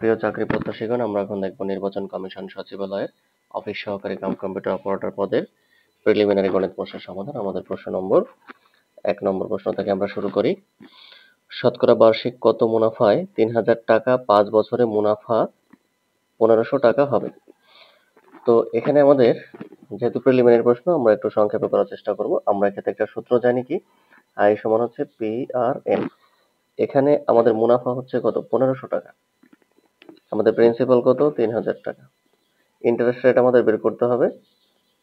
প্রিয় চাকরি প্রত্যাশীগণ, আমরা এখন দেখব নির্বাচন কমিশন সচিবালয়ের অফিস সহকারী কাম কম্পিউটার অপারেটর পদের প্রিলিমিনারি গণিত প্রশ্নের সমাধান। আমাদের প্রশ্ন নম্বর 1 নম্বর প্রশ্ন থেকে আমরা শুরু করি। শতকরা বার্ষিক কত মুনাফায় 3000 টাকা 5 বছরে মুনাফা 1500 টাকা হবে? তো এখানে আমাদের যেহেতু প্রিলিমিনারি প্রশ্ন, আমরা একটু সংক্ষেপে করার চেষ্টা করব। আমরা এক্ষেত্রে একটা সূত্র জানি কি, আই সমান হচ্ছে PRN। এখানে আমাদের মুনাফা হচ্ছে কত? 1500 টাকা। আমাদের প্রিন্সিপাল কত? 3000 টাকা। ইন্টারেস্ট রেট আমাদের বের করতে হবে,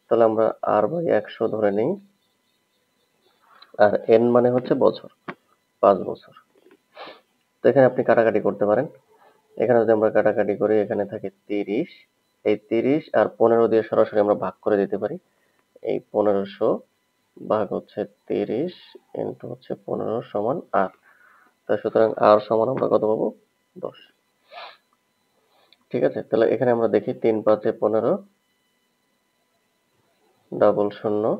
তাহলে আমরা R/100 ধরে নিই, আর N মানে হচ্ছে বছর, 5 বছর। তো এখানে আপনি কাটাকাটি করতে পারেন। এখানে যদি আমরা কাটাকাটি করি, এখানে থাকে 30, এই 30 আর 15 দিয়ে সরাসরি আমরা ভাগ করে দিতে পারি। এই 1500 ভাগ হচ্ছে 30 ইন্টু হচ্ছে 15 সমান R। তাই সুতরাং R সমান আমরা কত পাবো? 10। ঠিক আছে, তাহলে এখানে আমরা দেখি 3 5 15, ডাবল 0,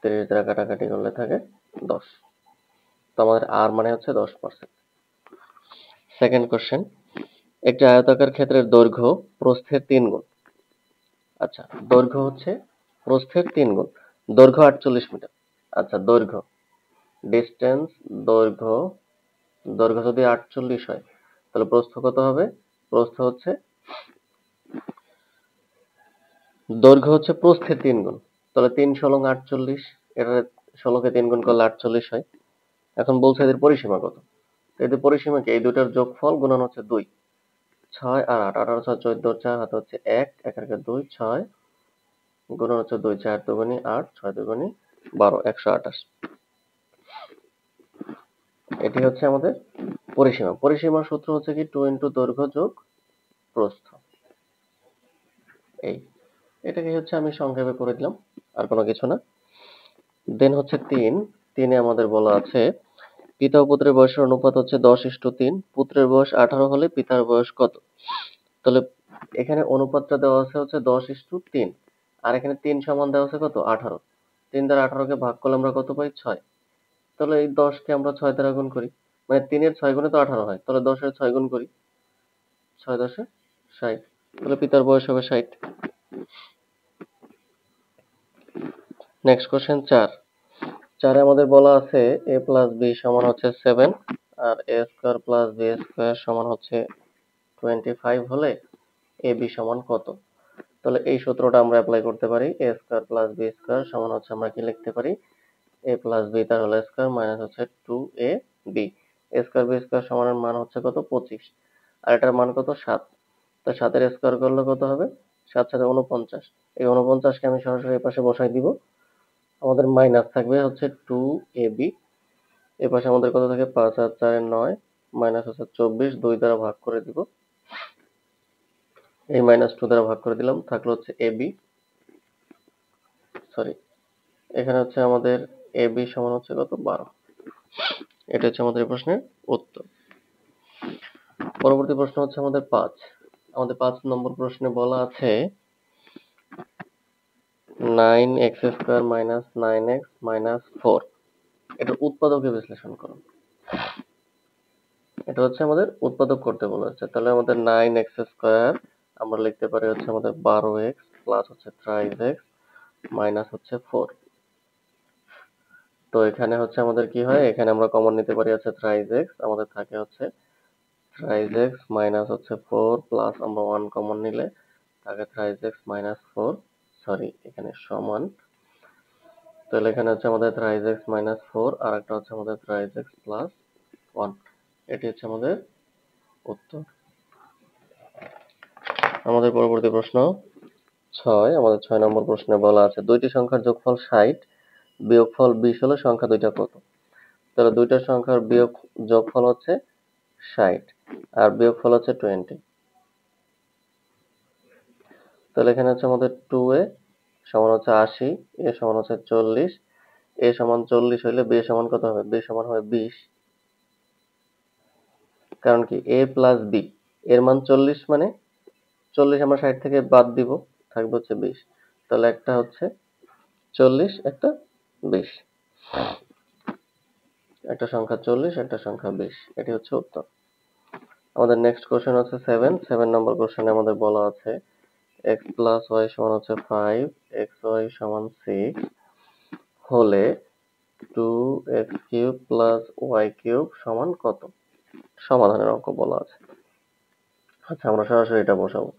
30 দ্বারা কাটাকাটি করলে থাকে 10। তো আমাদের আর মানে হচ্ছে 10%। সেকেন্ড কোশ্চেন, একটি আয়তাকার ক্ষেত্রের দৈর্ঘ্য প্রস্থের 3 গুণ। আচ্ছা, দৈর্ঘ্য হচ্ছে প্রস্থের 3 গুণ। দৈর্ঘ্য 48 মিটার। আচ্ছা, দৈর্ঘ্য ডিস্টেন্স, দৈর্ঘ্য দৈর্ঘ্য যদি 48 হয়, তাহলে প্রস্থ কত হবে? প্রস্থ হচ্ছে দৈর্ঘ্য হচ্ছে প্রস্থের 3 গুণ। তাহলে 3 × 48, এটা 16কে 3 গুণ করলে 48 হয়। এখন বলছে এদের পরিসীমা কত? এদের পরিসীমা কি? এই দুটার যোগফল গুণন হচ্ছে 2। 6 আর 8, 18 6 14, 4 হাতে হচ্ছে 1, 1 আর 2, 6 গুণন হচ্ছে 2, 4 দুগুণী 8, 6 দুগুণী 12, 128। এটি হচ্ছে আমাদের পরিসীমা। পরিসীমার সূত্র হচ্ছে কি 2 × দৈর্ঘ্য যোগ প্রস্থ। এটাকে হচ্ছে আমি সংক্ষেপে করে দিলাম, আর কোনো কিছু না। দেন হচ্ছে 3 আমাদের বলা আছে পিতা ও পুত্রের বয়সের অনুপাত হচ্ছে 10:3। পুত্রের বয়স 18 হলে পিতার বয়স কত? তাহলে এখানে অনুপাতটা দেওয়া আছে হচ্ছে 10:3, আর এখানে 3 সমান দেওয়া আছে কত? 18। 3 দ্বারা 18কে ভাগ করলে আমরা কত পাই? 6। তাহলে এই 10কে আমরা 6 দ্বারা গুণ করি, মানে 3 এর 6 গুণে তো 18 হয়, তাহলে 10 এর 6 গুণ করি, 6 10 60। তাহলে পিতার বয়স হবে 60। নেক্সট কোশ্চেন 4 আমাদের বলা আছে a + b সমান হচ্ছে 7, আর a² + b² সমান হচ্ছে 25 হলে ab সমান কত? তাহলে এই সূত্রটা আমরা অ্যাপ্লাই করতে পারি। a² + b² সমান হচ্ছে, আমরা কি লিখতে পারি? a + b তার হোল স্কয়ার মাইনাস হচ্ছে 2ab। a² b² সমানের মান হচ্ছে কত? 25, আর এটার মান কত? 7। তো 7 এর স্কয়ার করলে কত হবে? 7 7 49। এই 49কে আমি সরাসরি এই পাশে বসাই দিব। আমাদের মাইনাস থাকবে হচ্ছে 2ab। এই পাশে আমাদের কত থাকে? 5 আর 4 9, মাইনাস হচ্ছে 24, 2 দ্বারা ভাগ করে দিব। এই -2 দ্বারা ভাগ করে দিলাম, থাকলো হচ্ছে ab, সরি, এখানে হচ্ছে আমাদের ab সমান হচ্ছে কত? 12। এটা হচ্ছে আমাদের এই প্রশ্নের উত্তর। পরবর্তী প্রশ্ন হচ্ছে আমাদের 5। আমাদের 5 নম্বর প্রশ্নে বলা আছে 9x² - 9x - 4 এটার উৎপাদকে বিশ্লেষণ করো। এটা হচ্ছে আমাদের উৎপাদক করতে বলা হচ্ছে। তাহলে আমাদের 9x² আমরা লিখতে পারি হচ্ছে আমাদের 12x প্লাস হচ্ছে 3x মাইনাস হচ্ছে 4। তো এখানে হচ্ছে আমাদের কি হয়? এখানে আমরা কমন নিতে পারি হচ্ছে 3x, আমাদের থাকে হচ্ছে 3x মাইনাস হচ্ছে 4 প্লাস আমরা 1 কমন নিলে থাকে 3x - 4, সরি এখানে সমান। তাহলে এখানে হচ্ছে আমাদের 3x - 4 আর একটা হচ্ছে আমাদের 3x + 1। এটি হচ্ছে আমাদের উত্তর। আমাদের পরবর্তী প্রশ্ন 6। আমাদের 6 নম্বর প্রশ্নে বলা আছে দুইটি সংখ্যার যোগফল 60 বিয়োগফল 20 হলে সংখ্যা দুইটা কত? তাহলে দুইটা সংখ্যার যোগফল হচ্ছে 60 আর বিয়োগফল হচ্ছে 20। তাহলে এখানে হচ্ছে আমাদের 2a সমান হচ্ছে 80, a সমান হচ্ছে 40, a সমান 40 হইলে b সমান কত হবে? b সমান হবে 20। কারণ কি a প্লাস b এর মান 40, মানে 40 আমরা 60 থেকে বাদ দিব, থাকবে হচ্ছে 20। তাহলে একটা হচ্ছে 40, একটা 20, একটা সংখ্যা 40, একটা সংখ্যা 20। এটি হচ্ছে উত্তর। আমাদের নেক্সট কোশ্চেন হচ্ছে 7 নম্বর কোশ্চেনে আমাদের বলা আছে x প্লাস ওয়াই সমান হচ্ছে 5, xy সমান 6 হলে 2x³ প্লাস y³ সমান কত? সমাধানের অঙ্ক বলা আছে। আচ্ছা, আমরা সরাসরি এটা বসাবো।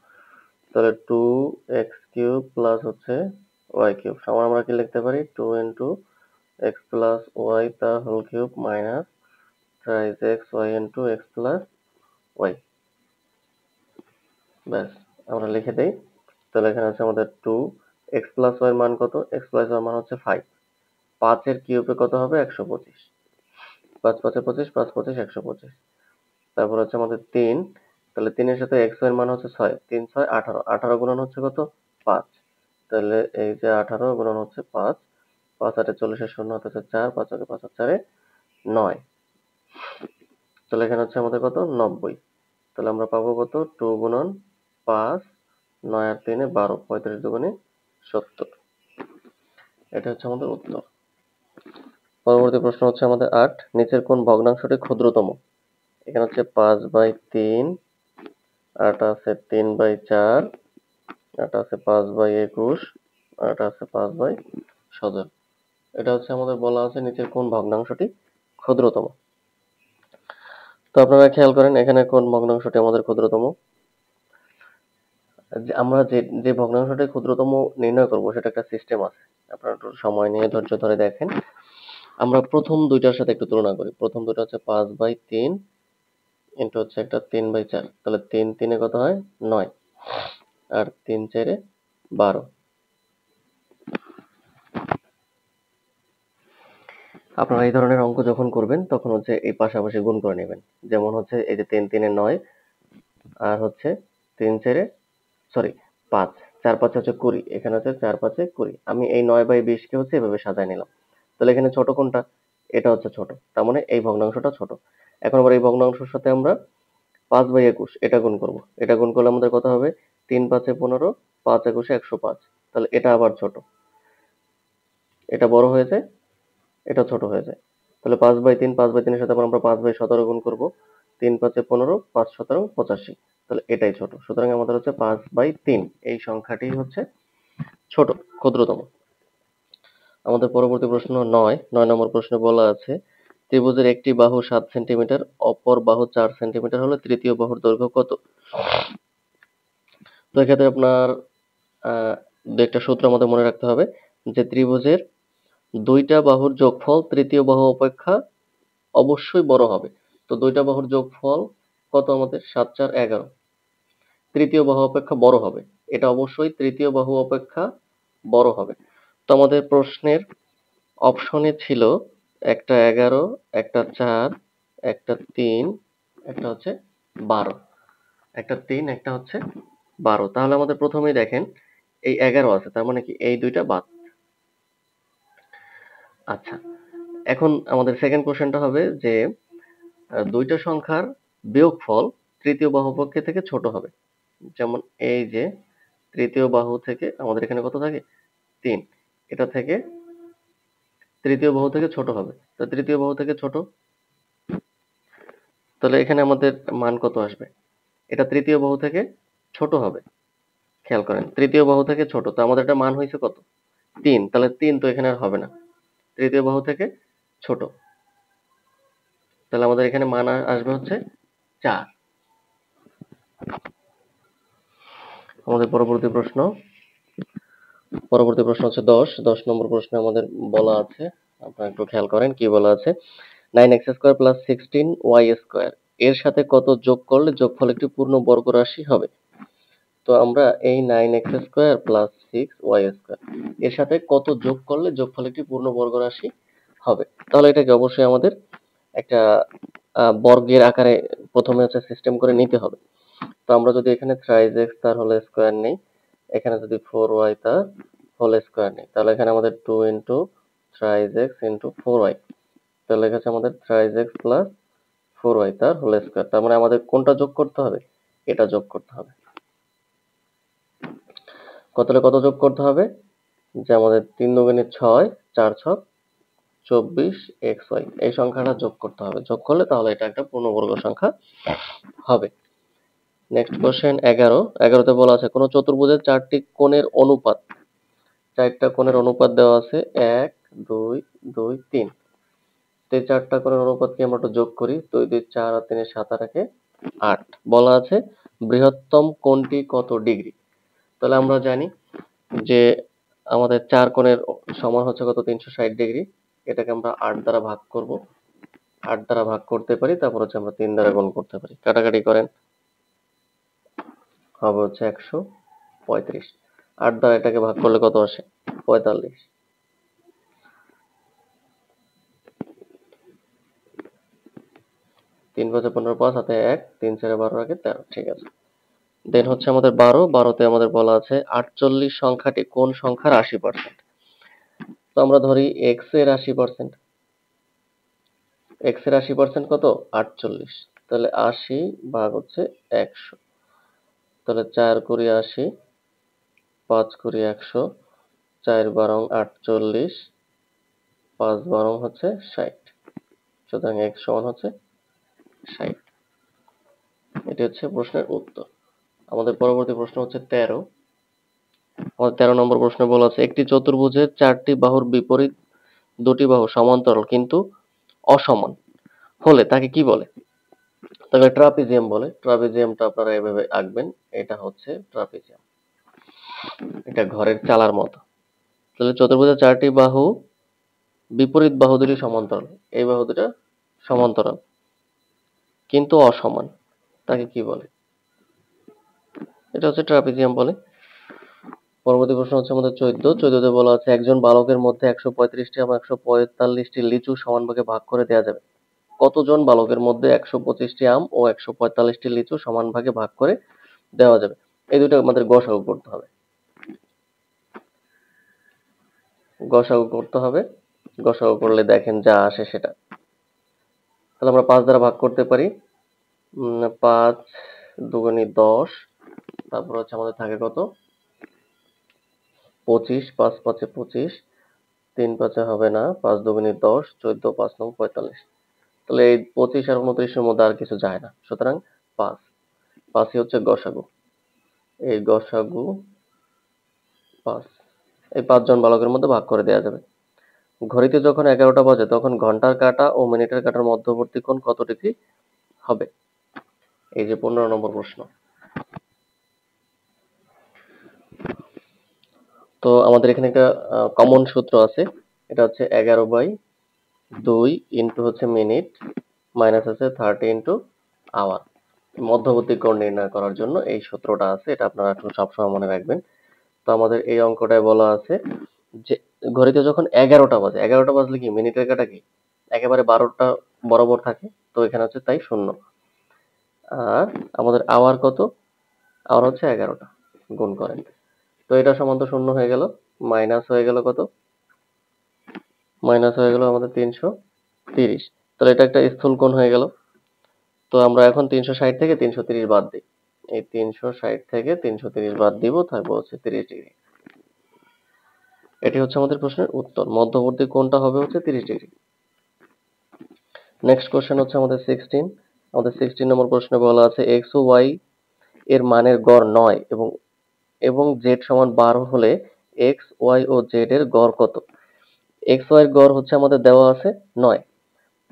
তাহলে 2x³ প্লাস হচ্ছে y³ সমান আমরা কি লিখতে পারি? 2 ইন্টু x প্লাস ওয়াই তার whole cube minus thrice x y into x plus y. ব্যাস, আমরা লিখে দেই। তাহলে এখানে আছে আমাদের 2 x প্লাস ওয়াই মান কত? x প্লাস ওয়াই মান হচ্ছে 5। 5 এর কিউবে কত হবে? 125। 5 5 25, 5 25 125। তারপর হচ্ছে আমাদের 3, তাহলে 3 এর সাথে x এর মান হচ্ছে 6, 3 6 18, 18 গুণন হচ্ছে কত? 5। তাহলে এই যে 18 গুণন হচ্ছে 5, 5 8 40 এর শূন্য হচ্ছে 4, 5 আর 5 আর 4 9। তাহলে এখানে হচ্ছে আমাদের কত? 90। তাহলে আমরা পাবো কত? 2 গুণন 5, 9 আর 3 12, 35 দুগুণে 70। এটা হচ্ছে আমাদের উত্তর। পরবর্তী প্রশ্ন হচ্ছে আমাদের 8, নিচের কোন ভগ্নাংশটি ক্ষুদ্রতম? এখানে হচ্ছে 5/3, আরটা আছে 3/4, আরটা আছে 5/21, আরটা আছে 5/17। এটা হচ্ছে আমাদের বলা আছে নিচের কোন ভগ্নাংশটি ক্ষুদ্রতম। তো আপনারা খেয়াল করেন এখানে কোন ভগ্নাংশটি আমাদের ক্ষুদ্রতম। আমরা যে ভগ্নাংশটি ক্ষুদ্রতম নির্ণয় করব সেটা একটা সিস্টেম আছে। আপনারা একটু সময় নিয়ে ধৈর্য ধরে দেখেন। আমরা প্রথম দুইটার সাথে একটু তুলনা করি। প্রথম দুটো হচ্ছে 5/3 ইন্টু হচ্ছে একটা 3/4। তাহলে 3 3 কত হয়? 9 আর 3 4 12। আপনারা এই ধরনের অঙ্ক যখন করবেন তখন হচ্ছে এই পাশাপাশি গুণ করে নেবেন। যেমন হচ্ছে এই যে 3 3 9 আর হচ্ছে 3 4 সরি 5, 4 5 হচ্ছে 20, এখানে হচ্ছে 4 5 20। আমি এই 9/20 কে হচ্ছে এভাবে সাজায় নিলাম। তাহলে এখানে ছোট কোনটা? এটা হচ্ছে ছোট, তার মানে এই ভগ্নাংশটা ছোট। এখন আবার এই ভগ্নাংশের সাথে আমরা 5/21 এটা গুণ করব। এটা গুণ করলে আমাদের কত হবে? 3 5 15, 5 21 105। তাহলে এটা আবার ছোট, এটা বড় হয়ে যায়, এটা ছোট হয়ে যায়। তাহলে 5/3, 5/3 এর সাথে আবার আমরা 5/17 গুণ করব। 3 5 15, 5 17 85। তাহলে এটাই ছোট। সুতরাং আমাদের হচ্ছে 5/3 এই সংখ্যাটি হচ্ছে ছোট, ক্ষুদ্রতম। আমাদের পরবর্তী প্রশ্ন 9 নম্বর প্রশ্নে বলা আছে ত্রিভুজের একটি বাহু 7 সেন্টিমিটার, অপর বাহু 4 সেন্টিমিটার হলে তৃতীয় বাহুর দৈর্ঘ্য কত? তো এক্ষেত্রে আপনার দু একটা সূত্র আমাদের মনে রাখতে হবে যে ত্রিভুজের দুইটা বাহুর যোগফল তৃতীয় বাহু অপেক্ষা অবশ্যই বড় হবে। তো দুইটা বাহুর যোগফল কত আমাদের? 7 4 11। তৃতীয় বাহু অপেক্ষা বড় হবে, এটা অবশ্যই তৃতীয় বাহু অপেক্ষা বড় হবে। তো আমাদের প্রশ্নের অপশনে ছিল একটা 11, একটা 4, একটা 3, একটা হচ্ছে 12। একটা 3, একটা হচ্ছে 12। তাহলে আমাদের প্রথমেই দেখেন এই 11 আছে, তার মানে কি এই দুইটা বাদ। আচ্ছা, এখন আমাদের সেকেন্ড কোশ্চেনটা হবে যে দুইটা সংখ্যার বিয়োগফল তৃতীয় বাহুপক্ষে থেকে ছোট হবে। যেমন এই যে তৃতীয় বাহু থেকে আমাদের এখানে কত থাকে? 3, এটা থেকে তৃতীয় বাহু থেকে ছোট হবে। তো তৃতীয় বাহু থেকে ছোট, তাহলে এখানে আমাদের মান কত আসবে? এটা তৃতীয় বাহু থেকে ছোট হবে। খেয়াল করেন তৃতীয় বাহু থেকে ছোট, তো আমাদের এটা মান হয়েছে কত? 3। তাহলে 3 তো এখানে আর হবে না, তৃতীয় বাহু থেকে ছোট। তাহলে আমাদের এখানে মান আসবে হচ্ছে 4। আমাদের পরবর্তী প্রশ্ন হচ্ছে 10 নম্বর প্রশ্নে আমাদের বলা আছে, আপনারা একটু খেয়াল করেন কি বলা আছে। 9x² প্লাস 16y² এর সাথে কত যোগ করলে যোগফল একটি পূর্ণ বর্গ রাশি হবে? তো আমরা এই 9x² প্লাস 6y² এর সাথে কত যোগ করলে যোগফল একটি পূর্ণ বর্গ রাশি হবে? তাহলে এটাকে অবশ্যই আমাদের একটা বর্গের আকারে প্রথমে হচ্ছে সিস্টেম করে নিতে হবে। তো আমরা যদি এখানে থ্রাইস x তার হোল স্কয়ার নেই, এখানে যদি 4y তার হোল স্কয়ার নেই, তাহলে এখানে আমাদের 2 into thrice x into 4y, তাহলে লেখা আছে আমাদের থ্রাইস x প্লাস 4y তার হোল স্কয়ার। তার মানে আমাদের কোনটা যোগ করতে হবে? এটা যোগ করতে হবে। কত যোগ করতে হবে? যে আমাদের 3 দুগুণে 6, 4 ছক 24xy এই সংখ্যাটা যোগ করতে হবে। যোগ করলে তাহলে এটা একটা পূর্ণবর্গ সংখ্যা হবে। Next question 11। 11তে বলা আছে কোন চতুর্ভুজের চারটা কোণের অনুপাত দেওয়া আছে 1, 2, 2, 3। তো এই চারটা কোণের অনুপাতকে আমরা একটু যোগ করি। 2, 2, 4 আর 3 7 আর 1 8। বলা আছে বৃহত্তম কোণটি কত ডিগ্রি। তাহলে আমরা জানি যে আমাদের চার কোণের সমান হচ্ছে কত 360 ডিগ্রি। এটাকে আমরা 8 দ্বারা ভাগ করব। 8 দ্বারা ভাগ করতে পারি, তারপর হচ্ছে আমরা 3 দ্বারা গুণ করতে পারি। কাটাকাটি করেন, হবে হচ্ছে 135। 8 দ্বারা এটাকে ভাগ করলে কত আসে 45। 3 5 15 5 হাতে 1 3 4 12 আগে 13। ঠিক আছে। দেন হচ্ছে আমাদের 12। 12তে আমাদের বলা আছে 48 সংখ্যাটি কোন সংখ্যার 80%। তো আমরা ধরি x এর 80%। x এর 80% কত 48। তাহলে 80 ভাগ হচ্ছে 100। তাহলে 4 কুড়ি 80, 5 কুড়ি 100, 4 12 48, 5 12 হচ্ছে 60। সুতরাং x সমান হচ্ছে 60। এটি হচ্ছে প্রশ্নের উত্তর। আমাদের পরবর্তী প্রশ্ন হচ্ছে 13। আমাদের 13 নম্বর প্রশ্নে বলা আছে একটি চতুর্ভুজের চারটি বাহুর বিপরীত দুটি বাহু সমান্তরাল কিন্তু অসমান হলে তাকে কি বলে। তাকে ট্রাপিজিয়াম বলে। ট্রাপিজিয়ামটা আপনারা এভাবে আঁকবেন। এটা হচ্ছে ট্রাপিজিয়াম। এটা ঘরের চালার মতো। তাহলে চতুর্ভুজের চারটি বাহু বিপরীত বাহু দুটি সমান্তরাল। এই বাহু দুটা সমান্তরাল কিন্তু অসমান, তাকে কি বলে। এটা হচ্ছে ট্রাপিজিয়াম বলে। পরবর্তী প্রশ্ন হচ্ছে আমাদের 14। 14তে বলা আছে একজন বালকের মধ্যে 135টি এবং 145টি লিচু সমান ভাগে ভাগ করে দেওয়া যাবে। কতজন বালকের মধ্যে 125টি আম ও 145টি লিচু সমান ভাগে ভাগ করে দেওয়া যাবে। এই দুটো আমাদের গসাগু করতে হবে। গসাগু করতে হবে। গসাগু করলে দেখেন যা আসে সেটা। তাহলে আমরা 5 দ্বারা ভাগ করতে পারি। 5 দুগুণী 10। তারপর হচ্ছে আমাদের থাকে কত 25। 5 5 25, 3 5 হবে না, 5 দুগুণী 10, 14, 5 9 45। তাহলে এই 25 আর 29 এর মধ্যে আর কিছু যায় না। সুতরাং 5। 5ই হচ্ছে গসাগু। এই গসাগু 5। এই 5 জন বালকের মধ্যে ভাগ করে দেওয়া যাবে। ঘড়িতে যখন 11টা বাজে তখন ঘন্টার কাঁটা ও মিনিটের কাঁটার মধ্যবর্তী কোণ কত ডিগ্রি হবে। এই যে 15 নম্বর প্রশ্ন। তো আমাদের এখানে একটা কমন সূত্র আছে। এটা হচ্ছে 11/2 ইন্টু হচ্ছে মিনিট মাইনাস আছে 30 ইন্টু আওয়ার। মধ্যবর্তী কোণ নির্ণয় করার জন্য এই সূত্রটা আছে। এটা আপনারা একটু সবসময় মনে রাখবেন। তো আমাদের এই অঙ্কটায় বলা আছে যে ঘড়িতে যখন 11টা বাজে, 11টা বাজলে কি মিনিটের কাঁটা কি একেবারে 12টা বরাবর থাকে। তো এখানে হচ্ছে তাই 0। আর আমাদের আওয়ার কত, আওয়ার হচ্ছে 11টা। গুণ করেন। তো এটা সমান তো 0 হয়ে গেল। মাইনাস হয়ে গেল কত, মাইনাস হয়ে গেল আমাদের 330। তাহলে এটা একটা স্থূল কোণ হয়ে গেল। তো আমরা এখন 360 থেকে 330 বাদ দিই। এই 360 থেকে 330 বাদ দিব, তারপর হচ্ছে 30 ডিগ্রি। এটি হচ্ছে আমাদের প্রশ্নের উত্তর। মধ্যবর্তী কোণটা হবে হচ্ছে 30 ডিগ্রি। নেক্সট কোশ্চেন হচ্ছে আমাদের 16। আমাদের 16 নম্বর প্রশ্নে বলা আছে x ও y এর মানের গড় 9 এবং z সমান 12 হলে x, y ও z এর গড় কত। x, y এর গড় হচ্ছে আমাদের দেওয়া আছে 9।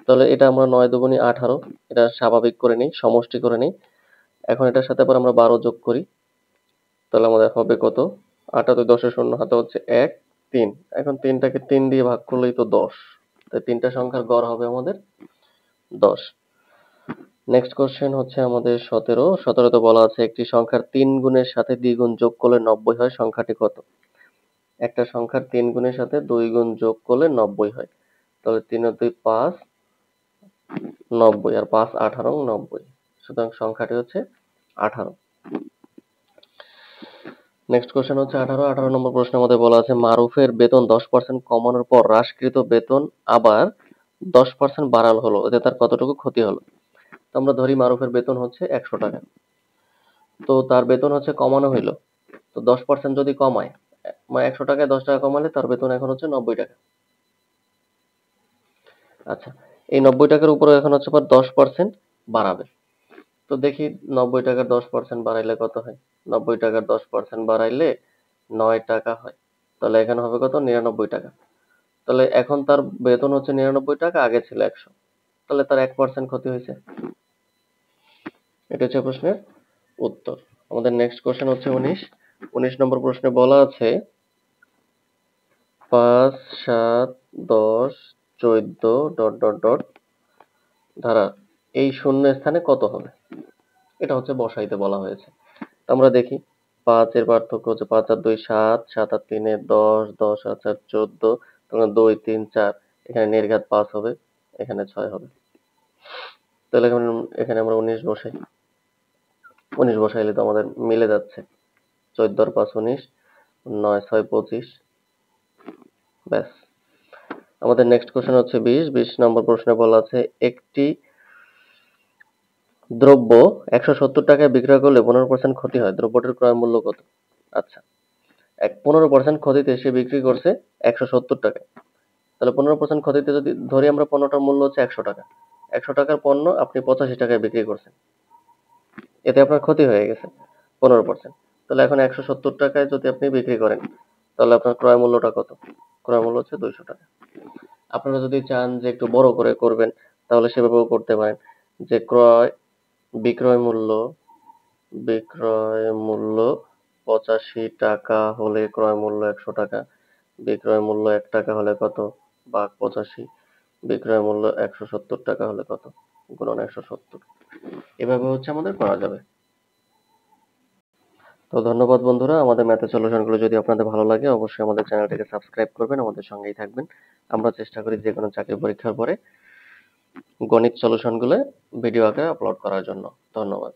তাহলে এটা আমরা 9 দুগুণী 18। এটা স্বাভাবিক করে নিই, সমষ্টি করে নিই। এখন এটার সাথে আবার আমরা 12 যোগ করি। তাহলে আমাদের হবে কত 8 আর 10 এর শূন্য হাতে হচ্ছে 1 3। এখন 3টাকে 3 দিয়ে ভাগ করলেই তো 10। তাই তিনটা সংখ্যার গড় হবে আমাদের 10। নেক্সট কোশ্চেন হচ্ছে আমাদের 17। 17তে বলা আছে একটি সংখ্যার 3 গুণের সাথে দ্বিগুণ যোগ করলে 90 হয়, সংখ্যাটি কত। একটা সংখ্যার 3 গুণের সাথে 2 গুণ যোগ করলে 90 হয়। তাহলে 3 আর 2 5, 90 আর 5 18, 90। সুতরাং সংখ্যাটি হচ্ছে 18। নেক্সট কোশ্চেন হচ্ছে 18। 18 নম্বর প্রশ্নের মধ্যে বলা আছে মারুফের বেতন 10% কমানোর পর হ্রাসকৃত বেতন আবার 10% বাড়ানো হলো, এতে তার কতটুকু ক্ষতি হলো। তো আমরা ধরি মারুফের বেতন হচ্ছে 100 টাকা। তো তার বেতন হচ্ছে কমানো হইলো। তো 10% যদি কমায়, মানে 100 টাকায় 10 টাকা কমালে তার বেতন এখন হচ্ছে 90 টাকা। আচ্ছা, এই 90 টাকার উপরে এখন হচ্ছে পর 10% বাড়াবে। তো দেখি 90 টাকার 10% বাড়াইলে কত হয়। 90 টাকার 10% বাড়াইলে 9 টাকা হয়। তাহলে এখানে হবে কত, 99 টাকা। তাহলে এখন তার বেতন হচ্ছে 99 টাকা, আগে ছিল 100। তাহলে তার 1% ক্ষতি হয়েছে। এটা হচ্ছে প্রশ্নের উত্তর। আমাদের নেক্সট কোশ্চেন হচ্ছে 19 নম্বর প্রশ্নে বলা আছে 5, 7, 10, 14 ডট ডট ডট ধারা এই শূন্য স্থানে কত হবে। এটা হচ্ছে বসাইতে বলা হয়েছে। তো আমরা দেখি 5 এর পার্থক্য হচ্ছে 5 আর 2 7, 7 আর 3 10, 10 আর 4 14, তখন 2 3 4, এখানে নির্ঘাত 5 হবে, এখানে 6 হবে। তাহলে এখানে আমরা 19 বসাই। 19 বসাইলে তো আমাদের মিলে যাচ্ছে। 14 আর 5 19, 9 6 25। ব্যাস। আমাদের নেক্সট কোশ্চেন হচ্ছে 20 নম্বর প্রশ্নে বলা আছে একটি দ্রব্য 170 টাকায় বিক্রয় করলে 15% ক্ষতি হয়, দ্রব্যটির ক্রয় মূল্য কত। আচ্ছা, 15% ক্ষতিতে সে বিক্রি করছে 170 টাকায়। তাহলে 15% ক্ষতিতে যদি ধরি আমরা, পণ্যটার মূল্য হচ্ছে 100 টাকা। 100 টাকার পণ্য আপনি 85 টাকায় বিক্রি করছেন, এতে আপনার ক্ষতি হয়ে গেছে 15%। তাহলে এখন 170 টাকায় যদি আপনি বিক্রি করেন, তাহলে আপনার ক্রয় মূল্যটা কত। ক্রয় মূল্য হচ্ছে 200 টাকা। আপনারা যদি চান যে একটু বড় করে করবেন, তাহলে সেভাবেও করতে পারেন, যে বিক্রয় মূল্য বিক্রয় মূল্য 85 টাকা হলে ক্রয় মূল্য 100 টাকা, বিক্রয় মূল্য 1 টাকা হলে কত, ভাগ 85, বিক্রয় মূল্য 170 টাকা হলে কত, গুণন 170। এভাবে হচ্ছে আমাদের করা যাবে। তো ধন্যবাদ বন্ধুরা, আমাদের ম্যাথের সলিউশনগুলো যদি আপনাদের ভালো লাগে, অবশ্যই আমাদের চ্যানেলটিকে সাবস্ক্রাইব করবেন, আমাদের সঙ্গেই থাকবেন। আমরা চেষ্টা করি যে কোনো চাকরি পরীক্ষার পরে গণিত সলিউশনগুলো ভিডিও আকারে আপলোড করার জন্য। ধন্যবাদ।